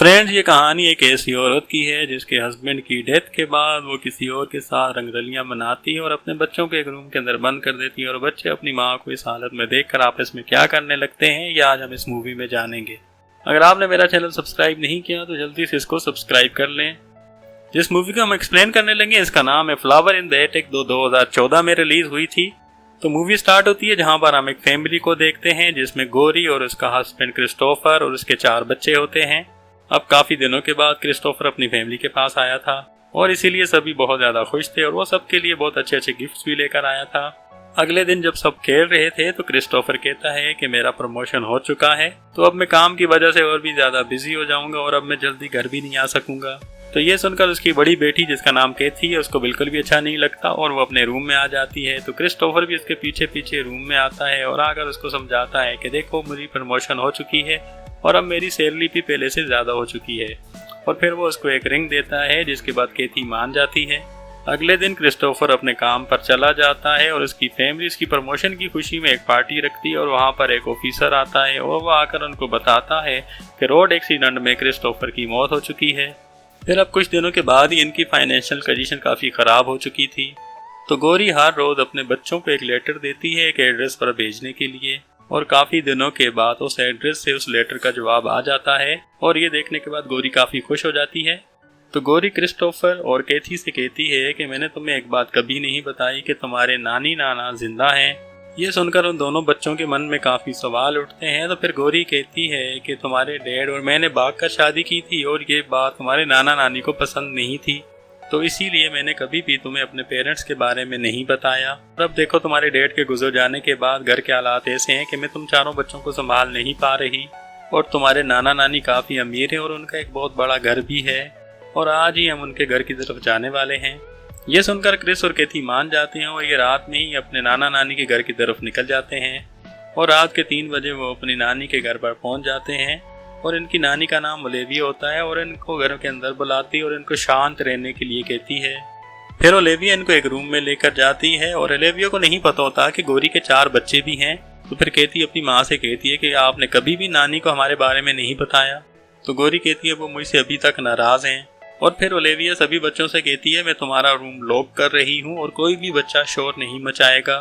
Friends, ये कहानी एक ऐसी औरत की है जिसके हस्बैंड की डेथ के बाद वो किसी और के साथ रंगरलियां मनाती है और अपने बच्चों को एक रूम के अंदर बंद कर देती है और बच्चे अपनी माँ को इस हालत में देखकर आपस में क्या करने लगते हैं, ये आज हम इस मूवी में जानेंगे। अगर आपने मेरा चैनल सब्सक्राइब नहीं किया तो जल्दी से इसको सब्सक्राइब कर लें। जिस मूवी को हम एक्सप्लेन करने लगे इसका नाम है फ्लावर इन द एटिक, 2014 में रिलीज हुई थी। तो मूवी स्टार्ट होती है जहां पर हम एक फैमिली को देखते हैं जिसमें गोरी और उसका हस्बैंड क्रिस्टोफर और उसके 4 बच्चे होते हैं। अब काफी दिनों के बाद क्रिस्टोफर अपनी फैमिली के पास आया था और इसीलिए सभी बहुत ज्यादा खुश थे और वो सबके लिए बहुत अच्छे अच्छे गिफ्ट्स भी लेकर आया था। अगले दिन जब सब खेल रहे थे तो क्रिस्टोफर कहता है कि मेरा प्रमोशन हो चुका है, तो अब मैं काम की वजह से और भी ज्यादा बिजी हो जाऊंगा और अब मैं जल्दी घर भी नहीं आ सकूंगा। तो ये सुनकर उसकी बड़ी बेटी जिसका नाम कैथी है उसको बिल्कुल भी अच्छा नहीं लगता और वो अपने रूम में आ जाती है। तो क्रिस्टोफर भी उसके पीछे पीछे रूम में आता है और आकर उसको समझाता है कि देखो मेरी प्रमोशन हो चुकी है और अब मेरी सैलरी भी पहले से ज्यादा हो चुकी है। और फिर वो उसको एक रिंग देता है जिसके बाद कैथी मान जाती है। अगले दिन क्रिस्टोफर अपने काम पर चला जाता है और उसकी फैमिली उसकी प्रमोशन की खुशी में एक पार्टी रखती है और वहाँ पर एक ऑफिसर आता है और वो आकर उनको बताता है कि रोड एक्सीडेंट में क्रिस्टोफर की मौत हो चुकी है। फिर अब कुछ दिनों के बाद ही इनकी फाइनेंशियल कंडीशन काफ़ी ख़राब हो चुकी थी। तो गोरी हर रोज़ अपने बच्चों को एक लेटर देती है एक एड्रेस पर भेजने के लिए और काफ़ी दिनों के बाद उस एड्रेस से उस लेटर का जवाब आ जाता है और ये देखने के बाद गोरी काफ़ी खुश हो जाती है। तो गोरी क्रिस्टोफर और कैथी से कहती है कि मैंने तुम्हें एक बात कभी नहीं बताई कि तुम्हारे नानी नाना जिंदा हैं। ये सुनकर उन दोनों बच्चों के मन में काफ़ी सवाल उठते हैं। तो फिर गोरी कहती है कि तुम्हारे डैड और मैंने भागकर शादी की थी और ये बात तुम्हारे नाना नानी को पसंद नहीं थी, तो इसीलिए मैंने कभी भी तुम्हें अपने पेरेंट्स के बारे में नहीं बताया। और अब देखो तुम्हारे डैड के गुजर जाने के बाद घर के हालात ऐसे हैं कि मैं तुम चारों बच्चों को संभाल नहीं पा रही और तुम्हारे नाना नानी काफ़ी अमीर हैं और उनका एक बहुत बड़ा घर भी है और आज ही हम उनके घर की तरफ जाने वाले हैं। ये सुनकर क्रिस और कैथी मान जाते हैं और ये रात में ही अपने नाना नानी के घर की तरफ निकल जाते हैं और रात के 3 बजे वो अपनी नानी के घर पर पहुंच जाते हैं और इनकी नानी का नाम ओलिविया होता है और इनको घर के अंदर बुलाती और इनको शांत रहने के लिए कहती है। फिर ओलिविया इनको एक रूम में लेकर जाती है और ओलिविया को नहीं पता होता कि गोरी के 4 बच्चे भी हैं। तो फिर कहती अपनी माँ से कहती है कि आपने कभी भी नानी को हमारे बारे में नहीं बताया। तो गोरी कहती है वो मुझसे अभी तक नाराज हैं। और फिर ओलिविया सभी बच्चों से कहती है मैं तुम्हारा रूम लॉक कर रही हूँ और कोई भी बच्चा शोर नहीं मचाएगा।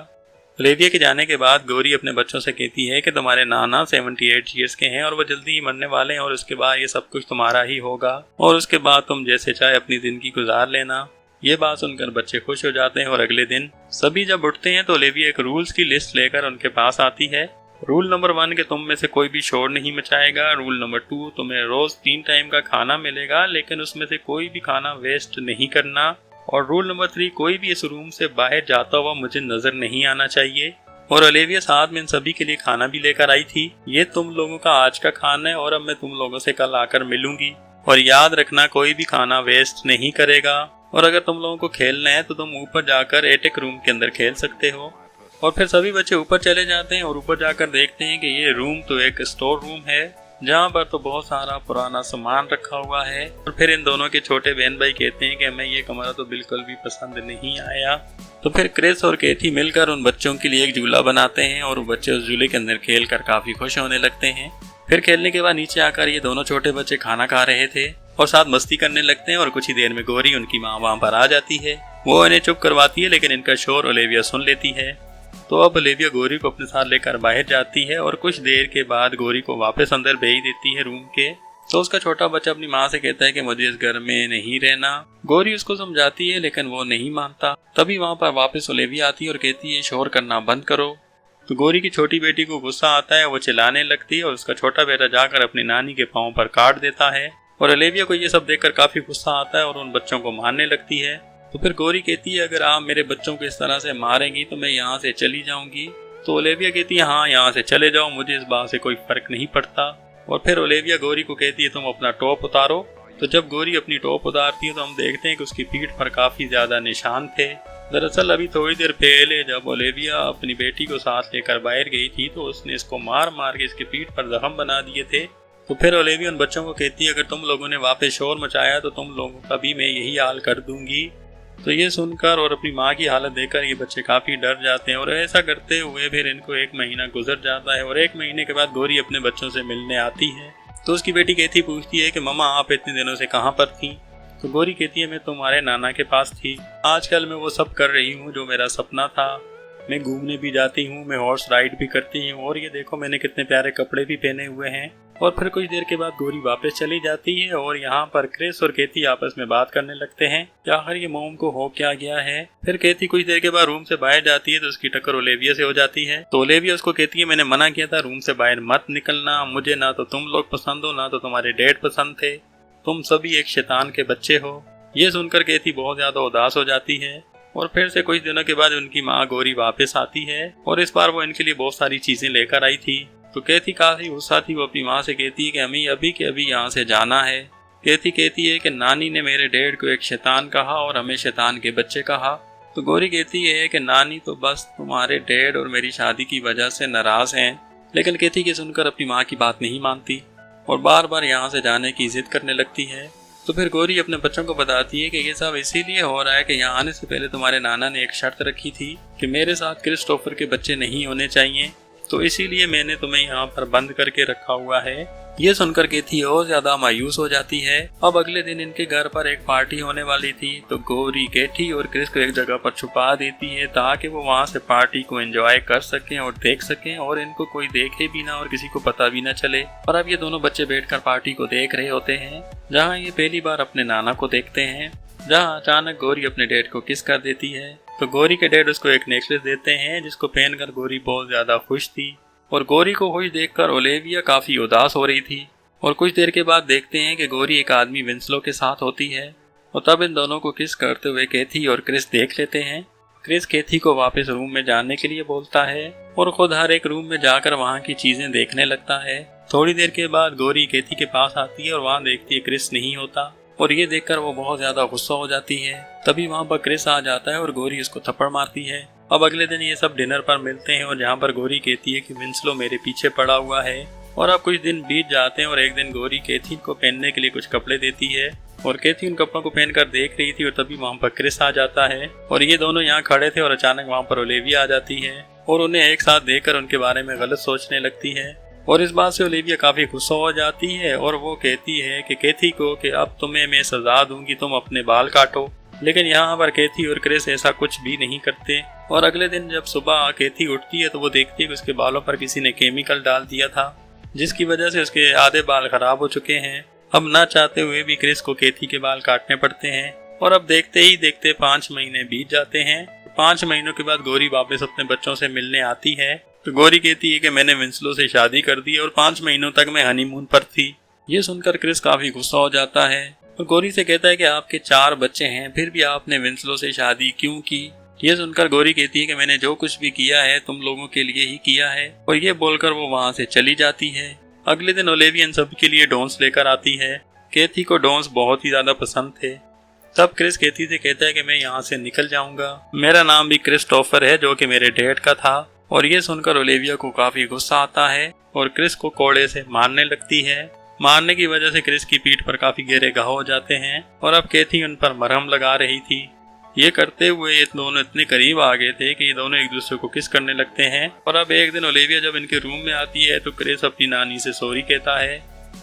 ओलिविया के जाने के बाद गोरी अपने बच्चों से कहती है कि तुम्हारे नाना 78 ईयर्स के हैं और वो जल्दी ही मरने वाले हैं और उसके बाद ये सब कुछ तुम्हारा ही होगा और उसके बाद तुम जैसे चाहे अपनी जिंदगी गुजार लेना। ये बात सुनकर बच्चे खुश हो जाते हैं और अगले दिन सभी जब उठते हैं तो ओलिविया एक रूल्स की लिस्ट लेकर उनके पास आती है। रूल नंबर 1 कि तुम में से कोई भी शोर नहीं मचाएगा। रूल नंबर 2 तुम्हें रोज 3 टाइम का खाना मिलेगा लेकिन उसमें से कोई भी खाना वेस्ट नहीं करना। और रूल नंबर 3 कोई भी इस रूम से बाहर जाता हुआ मुझे नजर नहीं आना चाहिए। और ओलिविया साथ में इन सभी के लिए खाना भी लेकर आई थी। ये तुम लोगों का आज का खाना है और अब मैं तुम लोगों से कल आकर मिलूंगी और याद रखना कोई भी खाना वेस्ट नहीं करेगा। और अगर तुम लोगों को खेलना है तो तुम ऊपर जाकर एटिक रूम के अंदर खेल सकते हो। और फिर सभी बच्चे ऊपर चले जाते हैं और ऊपर जाकर देखते हैं कि ये रूम तो एक स्टोर रूम है जहाँ पर तो बहुत सारा पुराना सामान रखा हुआ है। और फिर इन दोनों के छोटे बहन भाई कहते हैं कि हमें ये कमरा तो बिल्कुल भी पसंद नहीं आया। तो फिर क्रिस और कैथी मिलकर उन बच्चों के लिए एक झूला बनाते हैं और बच्चे उस झूले के अंदर खेल कर काफी खुश होने लगते हैं। फिर खेलने के बाद नीचे आकर ये दोनों छोटे बच्चे खाना खा रहे थे और साथ मस्ती करने लगते हैं और कुछ ही देर में गोरी उनकी माँ वहाँ पर आ जाती है। वो इन्हें चुप करवाती है लेकिन इनका शोर ओलिविया सुन लेती है। तो अब ओलिविया गोरी को अपने साथ लेकर बाहर जाती है और कुछ देर के बाद गोरी को वापस अंदर भेज देती है रूम के। तो उसका छोटा बच्चा अपनी माँ से कहता है कि मुझे इस घर में नहीं रहना। गोरी उसको समझाती है लेकिन वो नहीं मानता। तभी वहाँ पर वापस ओलिविया आती है और कहती है शोर करना बंद करो। तो गोरी की छोटी बेटी को गुस्सा आता है, वो चिल्लाने लगती है और उसका छोटा बेटा जाकर अपनी नानी के पाँव पर काट देता है। और ओलिविया को ये सब देखकर काफी गुस्सा आता है और उन बच्चों को मारने लगती है। तो फिर गोरी कहती है अगर आप मेरे बच्चों को इस तरह से मारेंगी तो मैं यहाँ से चली जाऊंगी। तो ओलिविया कहती है हाँ यहाँ से चले जाओ, मुझे इस बात से कोई फर्क नहीं पड़ता। और फिर ओलिविया गोरी को कहती है तुम अपना टॉप उतारो। तो जब गोरी अपनी टॉप उतारती है तो हम देखते हैं कि उसकी पीठ पर काफी ज्यादा निशान थे। दरअसल अभी थोड़ी देर पहले जब ओलिविया अपनी बेटी को साथ लेकर बाहर गई थी तो उसने इसको मार मार के इसकी पीठ पर जख्म बना दिए थे। तो फिर ओलिविया उन बच्चों को कहती है अगर तुम लोगों ने वापस शोर मचाया तो तुम लोगों का भी मैं यही हाल कर दूंगी। तो ये सुनकर और अपनी माँ की हालत देखकर ये बच्चे काफ़ी डर जाते हैं और ऐसा करते हुए फिर इनको 1 महीना गुजर जाता है और 1 महीने के बाद गोरी अपने बच्चों से मिलने आती है। तो उसकी बेटी केथी पूछती है कि मम्मा आप इतने दिनों से कहाँ पर थी। तो गौरी कहती है मैं तुम्हारे नाना के पास थी, आजकल मैं वो सब कर रही हूँ जो मेरा सपना था। मैं घूमने भी जाती हूँ, मैं हॉर्स राइड भी करती हूँ, और ये देखो मैंने कितने प्यारे कपड़े भी पहने हुए हैं। और फिर कुछ देर के बाद गौरी वापस चली जाती है और यहाँ पर क्रिस और केथी आपस में बात करने लगते हैं कि आखिर ये मोम को हो क्या गया है। फिर केथी कुछ देर के बाद रूम से बाहर जाती है तो उसकी टक्कर ओलिविया से हो जाती है। तो ओलिविया उसको कहती है मैंने मना किया था रूम से बाहर मत निकलना, मुझे ना तो तुम लोग पसंद हो ना तो तुम्हारे डैड पसंद थे, तुम सभी एक शैतान के बच्चे हो। ये सुनकर केथी बहुत ज्यादा उदास हो जाती है। और फिर से कुछ दिनों के बाद उनकी माँ गौरी वापस आती है और इस बार वो इनके लिए बहुत सारी चीजें लेकर आई थी। तो केथी काफी गुस्सा थी, वो अपनी माँ से कहती है कि हमें अभी के अभी यहाँ से जाना है। केथी कहती है कि नानी ने मेरे डैड को एक शैतान कहा और हमें शैतान के बच्चे कहा। तो गौरी कहती है कि नानी तो बस तुम्हारे डैड और मेरी शादी की वजह से नाराज हैं। लेकिन केथी के सुनकर अपनी माँ की बात नहीं मानती और बार बार यहाँ से जाने की जिद करने लगती है। तो फिर गौरी अपने बच्चों को बताती है कि ये सब इसीलिए हो रहा है कि यहाँ आने से पहले तुम्हारे नाना ने एक शर्त रखी थी कि मेरे साथ क्रिस्टोफर के बच्चे नहीं होने चाहिए, तो इसीलिए मैंने तुम्हें यहाँ पर बंद करके रखा हुआ है। ये सुनकर केथी और ज्यादा मायूस हो जाती है। अब अगले दिन इनके घर पर एक पार्टी होने वाली थी, तो गौरी केथी और क्रिस को एक जगह पर छुपा देती है ताकि वो वहाँ से पार्टी को एंजॉय कर सकें और देख सकें और इनको कोई देखे भी ना और किसी को पता भी ना चले। और अब ये दोनों बच्चे बैठकर पार्टी को देख रहे होते हैं, जहाँ ये पहली बार अपने नाना को देखते हैं, जहाँ अचानक गौरी अपने डैड को किस कर देती है। तो गौरी के डैड उसको एक नेकलेस देते हैं जिसको पहनकर गौरी बहुत ज्यादा खुश थी। और गौरी को खुश देखकर ओलिविया काफी उदास हो रही थी। और कुछ देर के बाद देखते हैं कि गौरी एक आदमी विंसलो के साथ होती है और तब इन दोनों को किस करते हुए केथी और क्रिस देख लेते हैं। क्रिस केथी को वापस रूम में जाने के लिए बोलता है और खुद हर एक रूम में जाकर वहाँ की चीजें देखने लगता है। थोड़ी देर के बाद गौरी केथी के पास आती है और वहाँ देखती है क्रिस नहीं होता और ये देखकर वो बहुत ज्यादा गुस्सा हो जाती है। तभी वहाँ पर क्रिस आ जाता है और गौरी उसको थप्पड़ मारती है। अब अगले दिन ये सब डिनर पर मिलते हैं और जहाँ पर गौरी कहती है कि विंसलो मेरे पीछे पड़ा हुआ है। और अब कुछ दिन बीत जाते हैं और एक दिन गौरी केथी को पहनने के लिए कुछ कपड़े देती है और केथी उन कपड़ों को पहनकर देख रही थी और तभी वहाँ पर क्रिस आ जाता है। और ये दोनों यहाँ खड़े थे और अचानक वहाँ पर ओलिविया आ जाती है और उन्हें एक साथ देखकर उनके बारे में गलत सोचने लगती है। और इस बात से ओलिविया काफी गुस्सा हो जाती है और वो कहती है कि केथी को कि अब तुम्हें मैं सजा दूंगी, तुम अपने बाल काटो। लेकिन यहाँ पर केथी और क्रिस ऐसा कुछ भी नहीं करते। और अगले दिन जब सुबह केथी उठती है तो वो देखती है कि उसके बालों पर किसी ने केमिकल डाल दिया था, जिसकी वजह से उसके आधे बाल खराब हो चुके हैं। अब ना चाहते हुए भी क्रिस को केथी के बाल काटने पड़ते हैं। और अब देखते ही देखते 5 महीने बीत जाते हैं। 5 महीनों के बाद गौरी वापस अपने बच्चों से मिलने आती है। तो गौरी कहती है कि मैंने विंसलो से शादी कर दी और 5 महीनों तक मैं हनीमून पर थी। ये सुनकर क्रिस काफी गुस्सा हो जाता है और गौरी से कहता है कि आपके 4 बच्चे हैं, फिर भी आपने विंसलो से शादी क्यों की। ये सुनकर गौरी कहती है कि मैंने जो कुछ भी किया है तुम लोगों के लिए ही किया है, और ये बोलकर वो वहाँ से चली जाती है। अगले दिन ओलिविया सबके लिए डोन्स लेकर आती है। केथी को डोन्स बहुत ही ज्यादा पसंद थे। तब क्रिस केथी से कहता है कि मैं यहाँ से निकल जाऊंगा, मेरा नाम भी क्रिस्टोफर है जो कि मेरे डैड का था। और ये सुनकर ओलिविया को काफी गुस्सा आता है और क्रिस को कोड़े से मारने लगती है। मारने की वजह से क्रिस की पीठ पर काफी गहरे घाव हो जाते हैं और अब केथी उन पर मरहम लगा रही थी। ये करते हुए ये दोनों इतने करीब आ गए थे कि ये दोनों एक दूसरे को किस करने लगते हैं। और अब एक दिन ओलिविया जब इनके रूम में आती है तो क्रिस अपनी नानी से सॉरी कहता है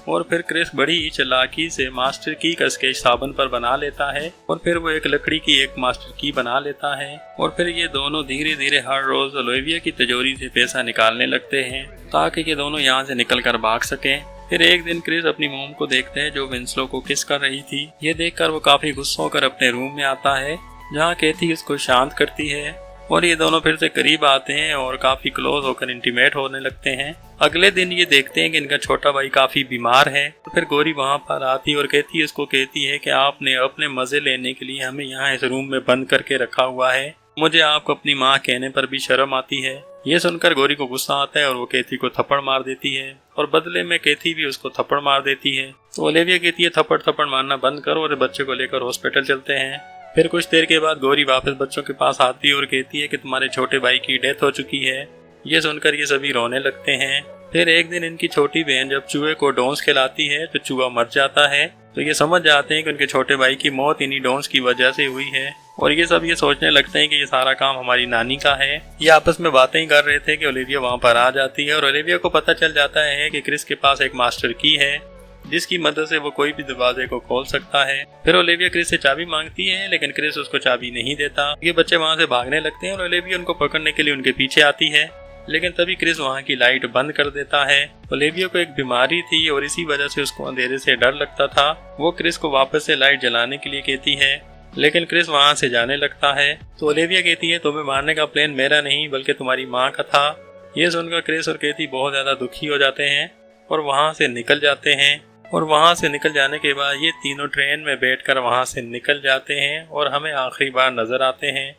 और फिर क्रिस बड़ी ही चालाकी से मास्टर की कस के साबुन पर बना लेता है और फिर वो एक लकड़ी की एक मास्टर की बना लेता है। और फिर ये दोनों धीरे धीरे हर रोज ओलिविया की तिजोरी से पैसा निकालने लगते हैं ताकि ये दोनों यहाँ से निकल कर भाग सकें। फिर एक दिन क्रिस अपनी मोम को देखते हैं जो विंसलो को किस कर रही थी। ये देखकर वो काफी गुस्सा होकर अपने रूम में आता है जहाँ केथी उसको शांत करती है और ये दोनों फिर से करीब आते हैं और काफी क्लोज होकर इंटीमेट होने लगते हैं। अगले दिन ये देखते हैं कि इनका छोटा भाई काफी बीमार है। तो फिर गौरी वहाँ पर आती और केथी उसको कहती है कि आपने अपने मजे लेने के लिए हमें यहाँ इस रूम में बंद करके रखा हुआ है, मुझे आपको अपनी माँ कहने पर भी शर्म आती है। ये सुनकर गौरी को गुस्सा आता है और वो केथी को थप्पड़ मार देती है और बदले में केथी भी उसको थप्पड़ मार देती है। तो ओलिविया कहती है थप्पड़ मारना बंद करो और बच्चे को लेकर हॉस्पिटल चलते हैं। फिर कुछ देर के बाद गौरी वापस बच्चों के पास आती है और कहती है कि तुम्हारे छोटे भाई की डेथ हो चुकी है। ये सुनकर ये सभी रोने लगते हैं। फिर एक दिन इनकी छोटी बहन जब चूहे को डोंस खिलाती है तो चूहा मर जाता है। तो ये समझ जाते हैं कि उनके छोटे भाई की मौत इन्हीं डोंस की वजह से हुई है और ये सब ये सोचने लगते हैं कि ये सारा काम हमारी नानी का है। ये आपस में बातें ही कर रहे थे कि ओलिविया वहाँ पर आ जाती है और ओलिविया को पता चल जाता है कि क्रिस के पास एक मास्टर की है जिसकी मदद से वो कोई भी दरवाजे को खोल सकता है। फिर ओलिविया क्रिस से चाबी मांगती है, लेकिन क्रिस उसको चाबी नहीं देता। ये बच्चे वहाँ से भागने लगते हैं और ओलिविया उनको पकड़ने के लिए उनके पीछे आती है, लेकिन तभी क्रिस वहाँ की लाइट बंद कर देता है। ओलिविया को एक बीमारी थी और इसी वजह से उसको अंधेरे से डर लगता था। वो क्रिस को वापस से लाइट जलाने के लिए कहती है, लेकिन क्रिस वहाँ से जाने लगता है। तो ओलिविया कहती है, तुम्हें मारने का प्लान मेरा नहीं बल्कि तुम्हारी माँ का था। ये सुनकर क्रिस और केती बहुत ज्यादा दुखी हो जाते हैं और वहाँ से निकल जाते हैं। और वहाँ से निकल जाने के बाद ये तीनों ट्रेन में बैठकर वहाँ से निकल जाते हैं और हमें आखिरी बार नजर आते हैं।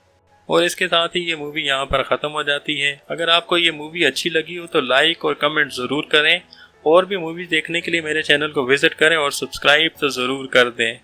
और इसके साथ ही ये मूवी यहाँ पर ख़त्म हो जाती है। अगर आपको ये मूवी अच्छी लगी हो तो लाइक और कमेंट ज़रूर करें। और भी मूवीज़ देखने के लिए मेरे चैनल को विज़िट करें और सब्सक्राइब तो ज़रूर कर दें।